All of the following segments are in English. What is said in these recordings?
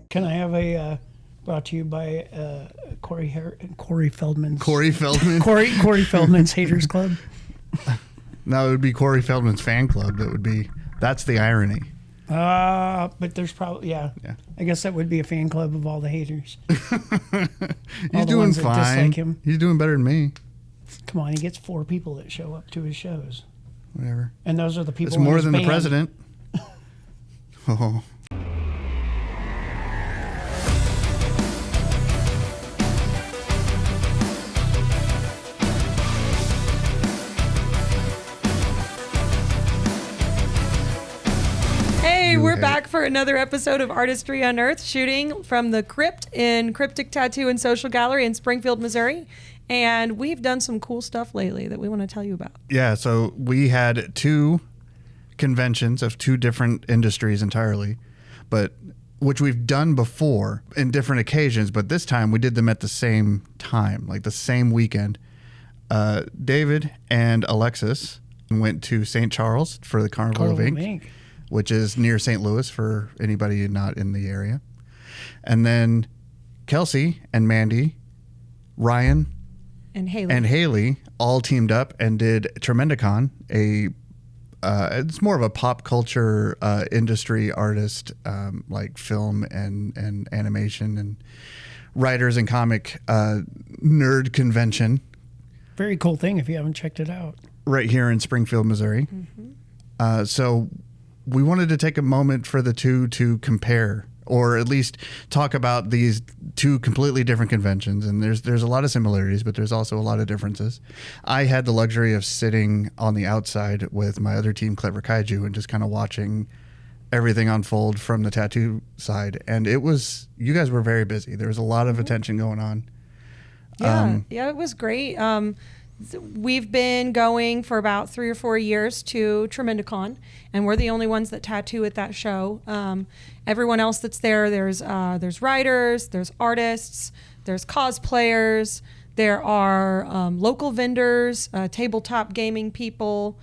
Can I have a brought to you by Corey Feldman's Corey Feldman? Corey Feldman's Haters Club? No, it would be Corey Feldman's fan club. That's the irony. But there's probably, yeah. I guess that would be a fan club of all the haters. He's doing fine. Dislike him. He's doing better than me. Come on, he gets 4 people that show up to his shows. Whatever. And those are the people. It's more than the president. Oh. We're back for another episode of Artistry Unearthed, shooting from the Crypt in Cryptic Tattoo and Social Gallery in Springfield, Missouri. And we've done some cool stuff lately that we want to tell you about. Yeah, so we had 2 conventions of 2 different industries entirely, but which we've done before in different occasions, but this time we did them at the same time, like the same weekend. David and Alexis went to St. Charles for the Carnival of Ink, which is near St. Louis for anybody not in the area. And then Kelsey and Mandy, Ryan, and Haley all teamed up and did Tremendicon, it's more of a pop culture industry artist, like film and animation and writers and comic nerd convention. Very cool thing if you haven't checked it out. Right here in Springfield, Missouri. Mm-hmm. So we wanted to take a moment for the 2 to compare, or at least talk about these 2 completely different conventions. And there's a lot of similarities, but there's also a lot of differences. I had the luxury of sitting on the outside with my other team, Clever Kaiju, and just kind of watching everything unfold from the tattoo side. And you guys were very busy. There was a lot of attention going on. Yeah, it was great. We've been going for about 3 or 4 years to Tremendicon, and we're the only ones that tattoo at that show. Everyone else that's there's writers, there's artists, there's cosplayers, there are local vendors, tabletop gaming people,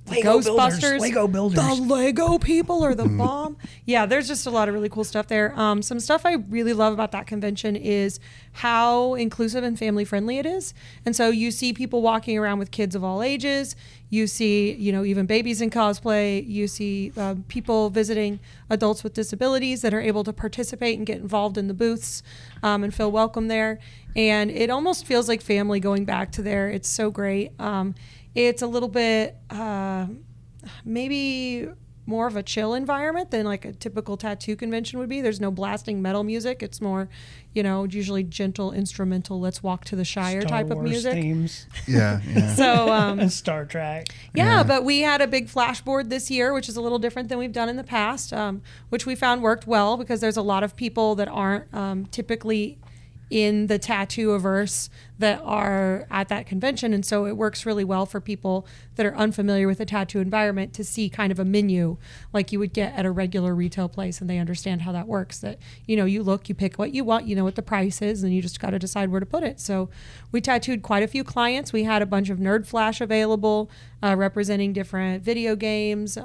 Ghostbusters, Lego builders. The Lego people are the bomb. Yeah, there's just a lot of really cool stuff there. Some stuff I really love about that convention is how inclusive and family friendly it is. And so you see people walking around with kids of all ages. You see, even babies in cosplay. You see people visiting adults with disabilities that are able to participate and get involved in the booths and feel welcome there. And it almost feels like family going back to there. It's so great. It's a little bit maybe more of a chill environment than like a typical tattoo convention would be. There's no blasting metal music. It's more, usually gentle instrumental, let's walk to the Shire Star type Wars of music. Themes. Yeah. So and Star Trek. Yeah, but we had a big flashboard this year, which is a little different than we've done in the past, which we found worked well because there's a lot of people that aren't typically in the tattoo-averse that are at that convention. And so it works really well for people that are unfamiliar with the tattoo environment to see kind of a menu like you would get at a regular retail place, and they understand how that works. That, you look, you pick what you want, you know what the price is, and you just got to decide where to put it. So we tattooed quite a few clients. We had a bunch of Nerd Flash available, representing different video games,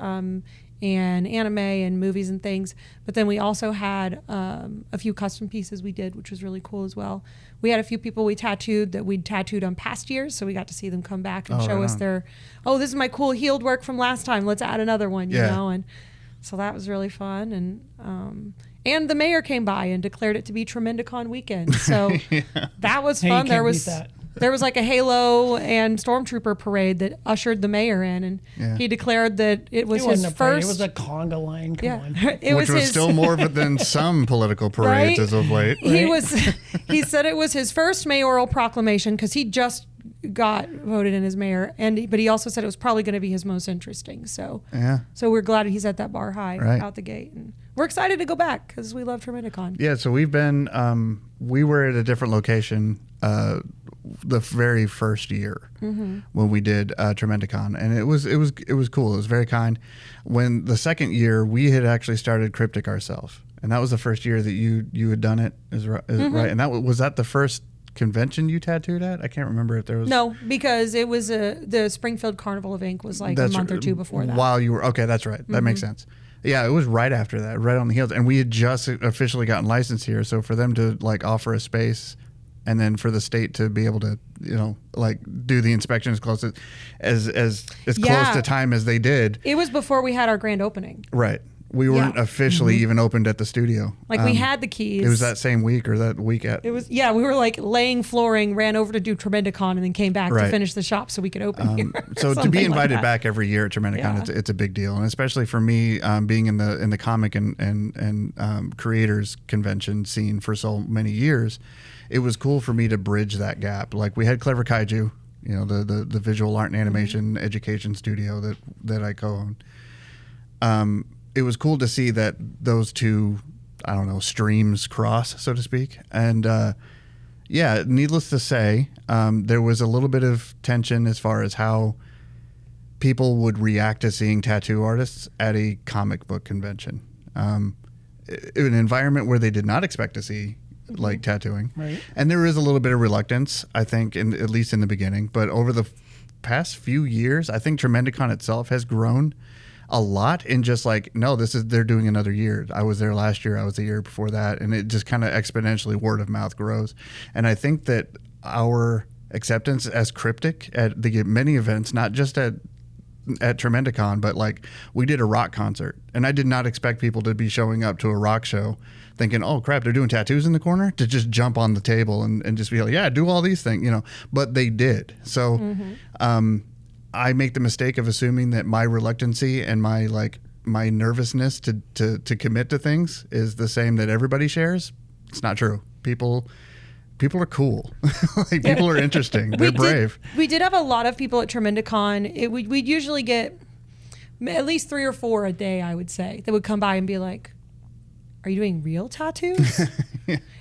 and anime and movies and things. But then we also had a few custom pieces we did, which was really cool as well. We had a few people we tattooed that we'd tattooed on past years, so we got to see them come back and show us their, this is my cool healed work from last time, let's add another one, you know? And so that was really fun. And the mayor came by and declared it to be Tremendicon weekend. So that was fun. There was like a Halo and Stormtrooper parade that ushered the mayor in, and he declared that it was his first. It was a conga line. Come on. Which was still more than some political parades as of late. He said it was his first mayoral proclamation because he just got voted in as mayor, but he also said it was probably going to be his most interesting. So we're glad he's at that bar high out the gate, and we're excited to go back because we love Tremendicon. Yeah, so we've been we were at a different location the very first year when we did Tremendicon, and it was cool. It was very kind. When the second year, we had actually started Cryptic ourselves, and that was the first year that you had done it. Is right? And that was that the first convention you tattooed at? I can't remember if there was. No, because it was the Springfield Carnival of Ink was like a month or two before that. While you were that's right. That makes sense. Yeah, it was right after that, right on the heels. And we had just officially gotten licensed here. So for them to like offer a space and then for the state to be able to, like do the inspection as close close to time as they did. It was before we had our grand opening. Right. We weren't officially even opened at the studio. Like we had the keys. It was that same week or that week at. It was, we were like laying flooring, ran over to do Tremendicon, and then came back to finish the shop so we could open here. So to be invited back every year at Tremendicon, it's a big deal, and especially for me, being in the comic and creators convention scene for so many years, it was cool for me to bridge that gap. Like we had Clever Kaiju, the visual art and animation education studio that I co-own. It was cool to see that those two, I don't know, streams cross, so to speak. And needless to say, there was a little bit of tension as far as how people would react to seeing tattoo artists at a comic book convention. An environment where they did not expect to see like tattooing. Right. And there is a little bit of reluctance, I think, at least in the beginning. But over the past few years, I think Tremendicon itself has grown a lot in just like, no, they're doing another year. I was there last year. I was the year before that. And it just kind of exponentially word of mouth grows. And I think that our acceptance as cryptic at many events, not just at Tremendicon, but like we did a rock concert and I did not expect people to be showing up to a rock show thinking, oh crap, they're doing tattoos in the corner, to just jump on the table and just be like, yeah, do all these things, but they did. So, I make the mistake of assuming that my reluctancy and my nervousness to commit to things is the same that everybody shares. It's not true. People are cool. Like people are interesting. They're brave. We did have a lot of people at Tremendicon. We'd usually get at least 3 or 4 a day, I would say, that would come by and be like, are you doing real tattoos?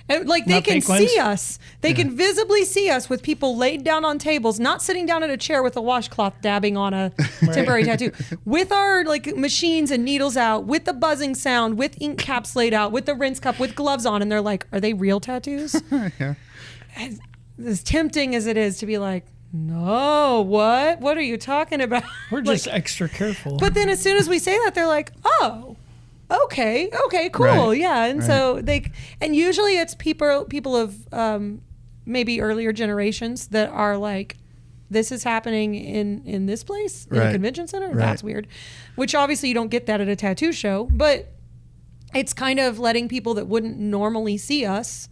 And like they can see us. They can visibly see us with people laid down on tables, not sitting down in a chair with a washcloth dabbing on a temporary tattoo, with our like machines and needles out, with the buzzing sound, with ink caps laid out, with the rinse cup, with gloves on. And they're like, are they real tattoos? Yeah. As tempting as it is to be like, no, what are you talking about? We're just extra careful. But then as soon as we say that, they're like, oh, okay, cool. Right. Yeah. And so and usually it's people of maybe earlier generations that are like, this is happening in this place, in a convention center. Right. That's weird. Which obviously you don't get that at a tattoo show, but it's kind of letting people that wouldn't normally see us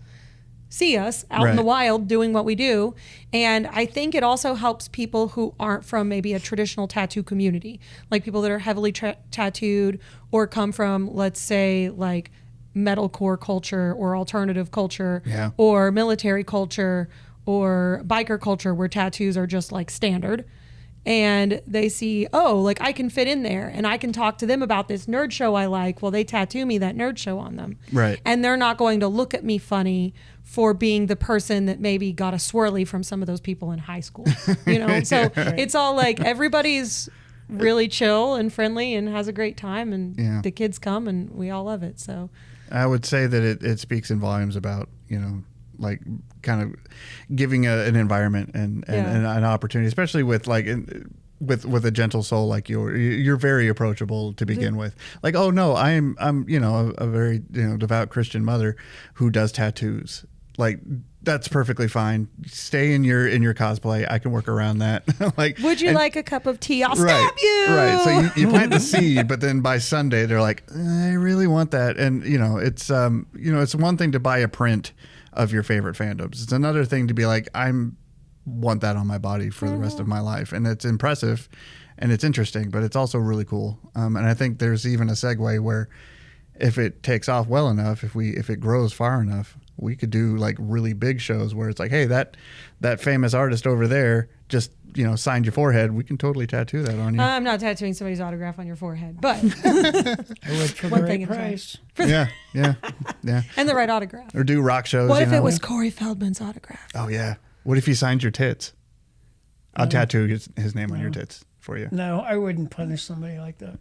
out in the wild doing what we do. And I think it also helps people who aren't from maybe a traditional tattoo community, like people that are heavily tattooed or come from, let's say, like metalcore culture or alternative culture or military culture or biker culture where tattoos are just like standard. And they see, oh, like I can fit in there and I can talk to them about this nerd show I like. Well, they tattoo me that nerd show on them. Right. And they're not going to look at me funny for being the person that maybe got a swirly from some of those people in high school. So it's all like everybody's really chill and friendly and has a great time and the kids come and we all love it. So I would say that it speaks in volumes about, like kind of giving an environment and an opportunity, especially with like with a gentle soul like you're very approachable to begin with. Like, oh no, I'm a very devout Christian mother who does tattoos. Like that's perfectly fine. Stay in your cosplay. I can work around that. Like, would you like a cup of tea? I'll stab you. Right. So you plant the seed, but then by Sunday they're like, I really want that. And it's it's one thing to buy a print of your favorite fandoms. It's another thing to be like, want that on my body for the rest of my life. And it's impressive and it's interesting, but it's also really cool. And I think there's even a segue where if it takes off well enough, if it grows far enough, we could do like really big shows where it's like, hey, that famous artist over there just signed your forehead. We can totally tattoo that on you. I'm not tattooing somebody's autograph on your forehead, but I would for the right price. Yeah. And the right autograph. Or do rock shows. What if it was Corey Feldman's autograph? Oh yeah. What if he signed your tits? I'll tattoo his name on your tits for you. No, I wouldn't punish somebody like that.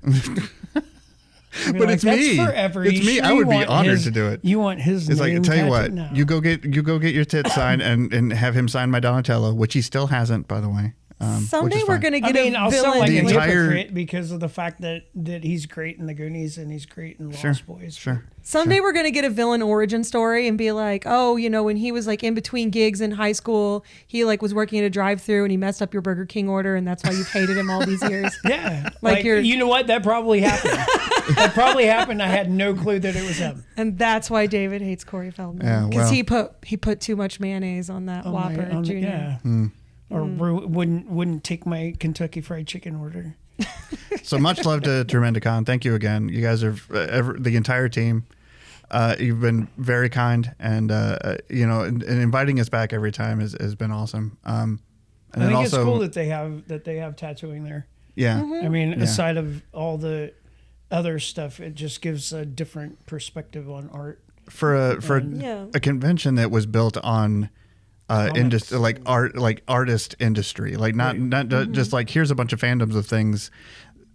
But like, it's me. Forever. It's me. I would be honored to do it. You want his it's name? It's like, tell you what, no. you go get your tits signed and have him sign my Donatello, which he still hasn't, by the way. Someday we're going to get a I'll villain. sound like The a entire- hypocrite because of the fact that he's great in the Goonies and he's great in Lost Boys. Sure. Someday we're going to get a villain origin story and be like, oh, when he was like in between gigs in high school, he like was working at a drive-through and he messed up your Burger King order, and that's why you've hated him all these years. Yeah. Like you know what? That probably happened. That probably happened. I had no clue that it was him. And that's why David hates Corey Feldman. Yeah, Because well. he put too much mayonnaise on that Whopper Jr. Yeah. Or wouldn't take my Kentucky Fried Chicken order. So much love to Tremendicon. Thank you again. You guys are the entire team. You've been very kind, and and inviting us back every time has been awesome. And I think it's cool that they have tattooing there. Yeah. I mean, aside of all the other stuff, it just gives a different perspective on art. For a convention that was built on industry, like artist industry, like not just like here's a bunch of fandoms of things,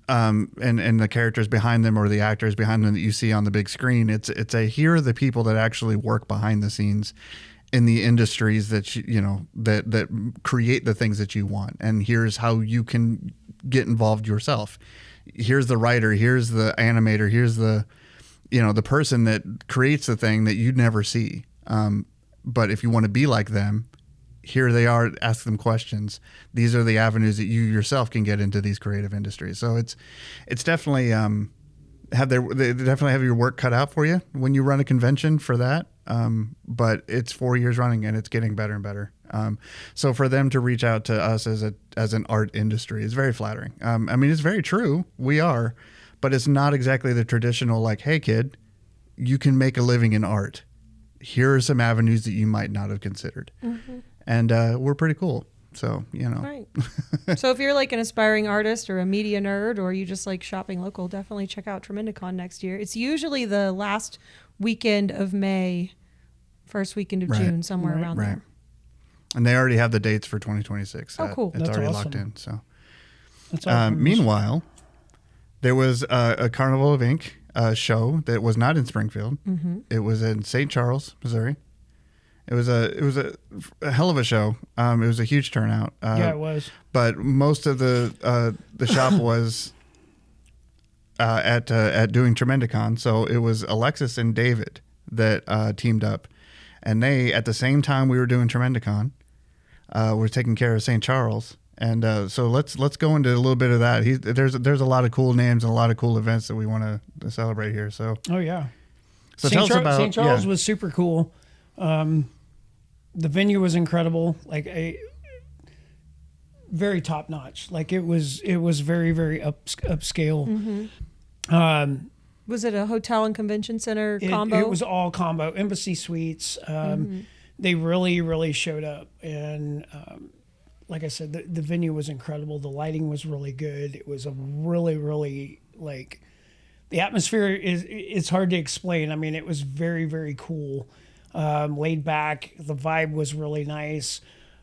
and the characters behind them or the actors behind them that you see on the big screen. It's here are the people that actually work behind the scenes in the industries that that create the things that you want, and here's how you can get involved yourself. Here's the writer, here's the animator, here's the the person that creates the thing that you'd never see. But if you want to be like them, here they are. Ask them questions. These are the avenues that you yourself can get into these creative industries. So it's definitely they definitely have your work cut out for you when you run a convention for that. But it's 4 years running and it's getting better and better. So for them to reach out to us as an art industry is very flattering. I mean, it's very true. We are, but it's not exactly the traditional like, hey kid, you can make a living in art. Here are some avenues that you might not have considered. Mm-hmm. And we're pretty cool. So, Right. So if you're like an aspiring artist or a media nerd, or you just like shopping local, definitely check out Tremendicon next year. It's usually the last weekend of May, first weekend of June, somewhere around there. And they already have the dates for 2026. Oh, cool. It's That's already awesome. locked in. So, That's awesome. Meanwhile, there was a Carnival of Ink show that was not in Springfield. Mm-hmm. It was in St. Charles, Missouri. It was a hell of a show. It was a huge turnout. Yeah, it was. But most of the shop was at doing Tremendicon. So it was Alexis and David that teamed up, and they at the same time we were doing Tremendicon, were taking care of St. Charles. And so let's go into a little bit of that. There's a lot of cool names and a lot of cool events that we want to celebrate here. So yeah. So tell us about St. Charles was super cool. The venue was incredible, like very top notch. Like it was very, very upscale. Mm-hmm. Was it a hotel and convention center combo? It was all combo. Embassy Suites. They really, really showed up, and like I said, the venue was incredible. The lighting was really good. It was a really, really like the atmosphere it's hard to explain. I mean, it was very, very cool. Laid back. The vibe was really nice.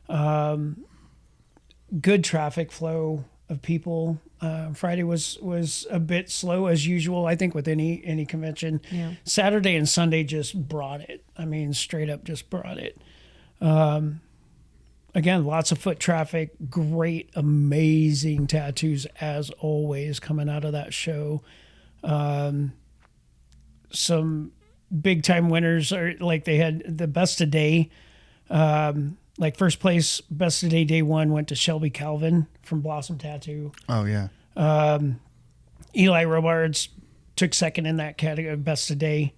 Good traffic flow of people. Friday was a bit slow as usual, I think, with any convention. Yeah. Saturday and Sunday just brought it. I mean, straight up just brought it. Again, lots of foot traffic. Great, amazing tattoos as always coming out of that show. Some big time winners are like they had the best of day. Like first place, best of day one went to Shelby Calvin from Blossom Tattoo. Oh yeah. Eli Robards took second in that category, best of day.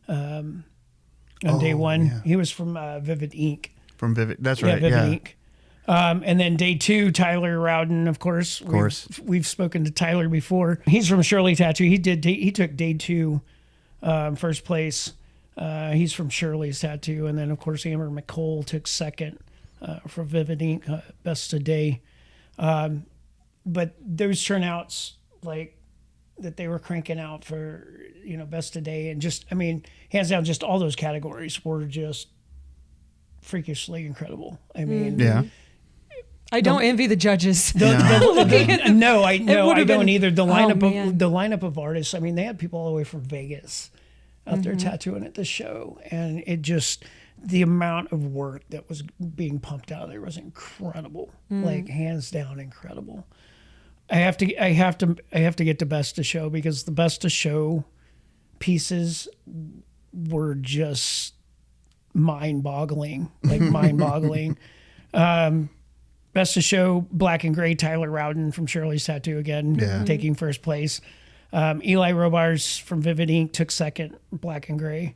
On day one, yeah. he was from Vivid Ink. From Vivid, that's right. Vivid Yeah. Ink. And then day two, Tyler Rowden, of course. We've spoken to Tyler before. He's from Shirley Tattoo. He took day two, first place. He's from Shirley's Tattoo. And then, of course, Amber McCole took second for Vivid Ink, best of day. But those turnouts, like, that they were cranking out for, best of day. And just, I mean, hands down, just all those categories were just freakishly incredible. I mean... Yeah. I don't envy the judges. No, I don't been, either. The lineup of artists. I mean, they had people all the way from Vegas out there tattooing at the show, and it just the amount of work that was being pumped out of there was incredible, like hands down incredible. I have to get to Best of Show, because the Best of Show pieces were just mind-boggling. Best of Show, Black and Gray, Tyler Rowden from Shirley's Tattoo again, taking first place. Eli Robars from Vivid Ink took second, Black and Gray.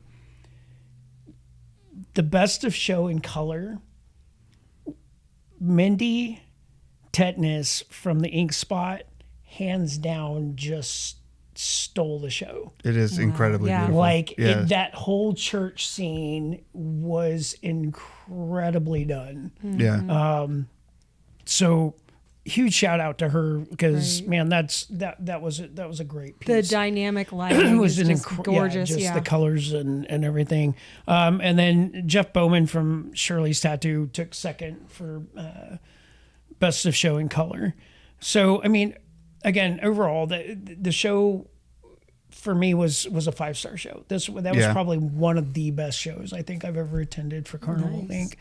The Best of Show in color, Mindy Tetanus from the Ink Spot, hands down, just stole the show. It is incredibly beautiful. Like that whole church scene was incredibly done. Yeah. So huge shout out to her, because man, that was a great piece. The dynamic lighting was just gorgeous. The colors and everything. And then Jeff Bowman from Shirley's Tattoo took second for Best of Show in color. So I mean, again, overall, the show for me was a 5-star show. That was probably one of the best shows I think I've ever attended for Carnival Inc.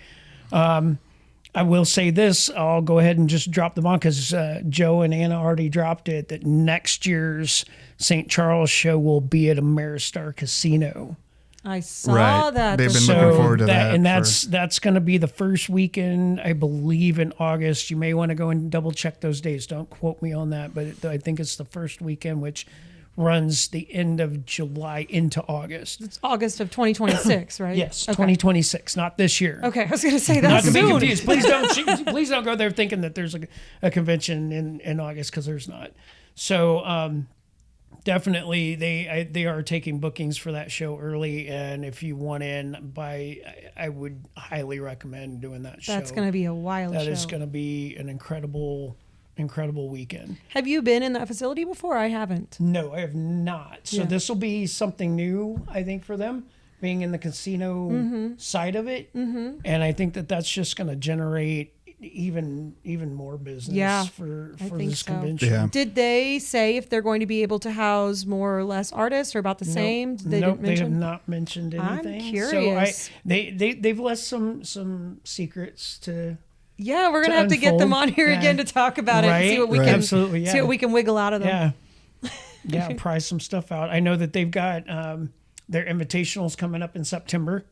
I will say this, I'll go ahead and just drop the bomb, because Joe and Anna already dropped it, that next year's St. Charles show will be at Ameristar Casino. I saw that. They've been looking forward to that. And that's going to be the first weekend, I believe, in August. You may want to go and double check those days. Don't quote me on that, but I think it's the first weekend, which runs the end of July into August. It's August of 2026, right? Yes, 2026, not this year. Okay, I was going to say that. Not to soon. be confused. Please don't go there thinking that there's a convention in August, because there's not. So definitely they are taking bookings for that show early, and if you want in I would highly recommend doing that show. That's going to be a wild show. That is going to be an incredible weekend. Have you been in that facility before? I haven't. No, I have not. So this will be something new, I think, for them, being in the casino side of it. And I think that's just going to generate even more business for this convention. Yeah. Did they say if they're going to be able to house more or less artists, or about the same? They have not mentioned anything. I'm curious. So they've left some secrets to. Yeah, we're gonna have to get them on here again to talk about it and see what we can Absolutely, see what we can wiggle out of them. Yeah, prize some stuff out. I know that they've got their invitationals coming up in September.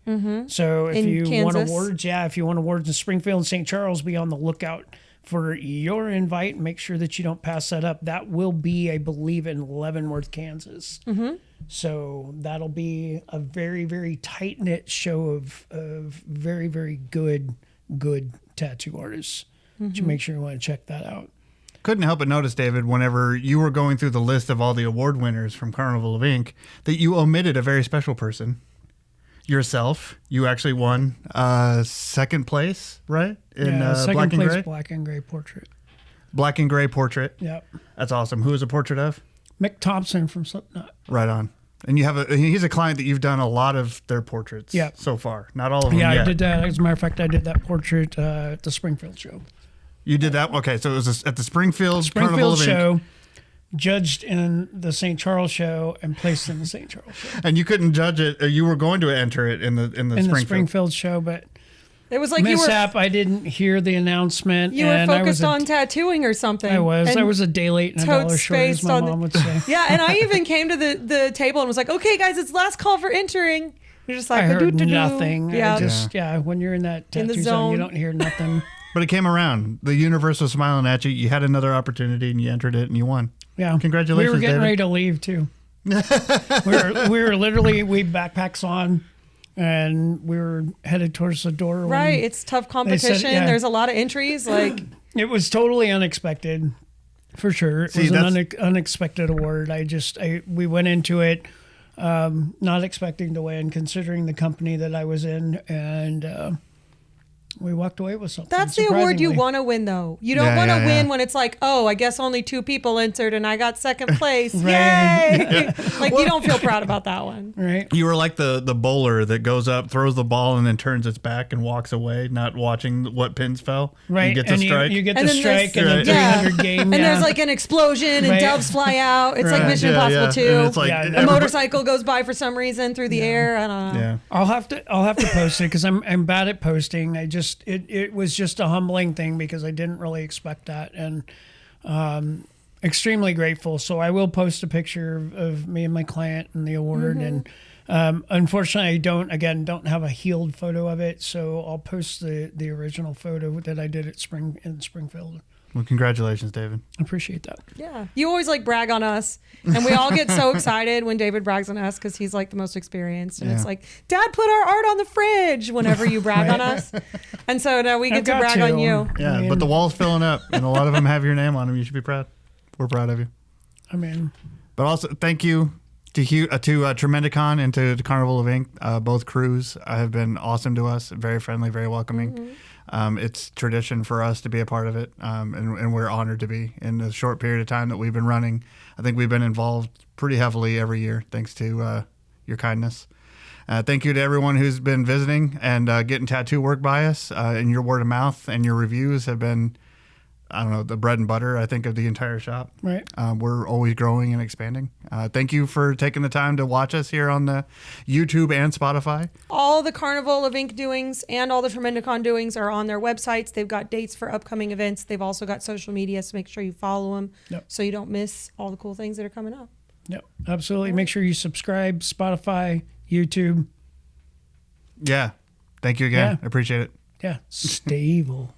So if you want awards, in Springfield and St. Charles, be on the lookout for your invite. Make sure that you don't pass that up. That will be, I believe, in Leavenworth, Kansas. So that'll be a very, very tight knit show of very, very good tattoo artists. So make sure you want to check that out. Couldn't help but notice, David, whenever you were going through the list of all the award winners from Carnival of Ink, that you omitted a very special person. Yourself. You actually won second place, right? In Black and Gray? Black and Gray portrait. Black and Gray portrait. Yep. That's awesome. Who is a portrait of? Mick Thompson from Slipknot. Right on. And he's a client that you've done a lot of their portraits so far. Not all of them yet. I did that. As a matter of fact, I did that portrait at the Springfield show. You did that? Okay, so it was at the Springfield Carnival of Ink. show, judged in the St. Charles show, and placed in the St. Charles show. And you couldn't judge it. You were going to enter it in the Springfield show, but it was like mishap. I didn't hear the announcement. You were focused on tattooing or something. I was a day late and $1 short, as my mom would say. Yeah, and I even came to the table and was like, "Okay, guys, it's last call for entering." You're just like, I heard nothing. Yeah, when you're in that tattoo zone, you don't hear nothing. But it came around. The universe was smiling at you. You had another opportunity, and you entered it, and you won. Yeah, congratulations, We were getting David. ready to leave too. we were literally backpacks on, and we were headed towards the door. Right, it's tough competition. There's a lot of entries. Like it was totally unexpected, for sure. It was an unexpected award. We went into it not expecting to win, considering the company that I was in, and We walked away with something. That's the award you surprisingly. want to win, though. You don't Yeah, want to yeah, win yeah. when it's like, oh, I guess only 2 people entered and I got second place. Right. Yay! Like, you don't feel proud about that one. Right. You were like the bowler that goes up, throws the ball, and then turns its back and walks away, not watching what pins fell. Right. You get the and strike. You get And the then strike this- and the Yeah. 300 game. And yeah. there's like an explosion and Right. doves fly out. It's like Right. Mission Yeah, Impossible yeah. 2. And it's like Yeah, A everybody- motorcycle goes by for some reason through the air. I don't know. Yeah. I'll have to post it because I'm bad at posting. It was just a humbling thing because I didn't really expect that, and extremely grateful. So I will post a picture of me and my client and the award. And unfortunately, I don't have a healed photo of it. So I'll post the original photo that I did at Springfield. Well, congratulations, David. I appreciate that. Yeah. You always like brag on us. And we all get so excited when David brags on us because he's like the most experienced. And it's Yeah. like, Dad put our art on the fridge whenever you brag on us. And so now we get I've to got brag on you. Yeah, I mean- but the wall's filling up, and a lot of them have your name on them. You should be proud. We're proud of you. I mean, But also, thank you to Tremendicon and to Carnival of Ink. Both crews have been awesome to us, very friendly, very welcoming. It's tradition for us to be a part of it, and we're honored to be. In the short period of time that we've been running, I think we've been involved pretty heavily every year, thanks to your kindness. Thank you to everyone who's been visiting and getting tattoo work by us. And your word of mouth and your reviews have been, I don't know, the bread and butter, I think, of the entire shop. right. We're always growing and expanding. Thank you for taking the time to watch us here on the YouTube and Spotify. All the Carnival of Ink doings and all the Tremendicon doings are on their websites. They've got dates for upcoming events. They've also got social media, so make sure you follow them Yep. so you don't miss all the cool things that are coming up. Yep. Absolutely. Make sure you subscribe. Spotify, YouTube. Yeah. Thank you again. Yeah. I appreciate it. Yeah. Stable.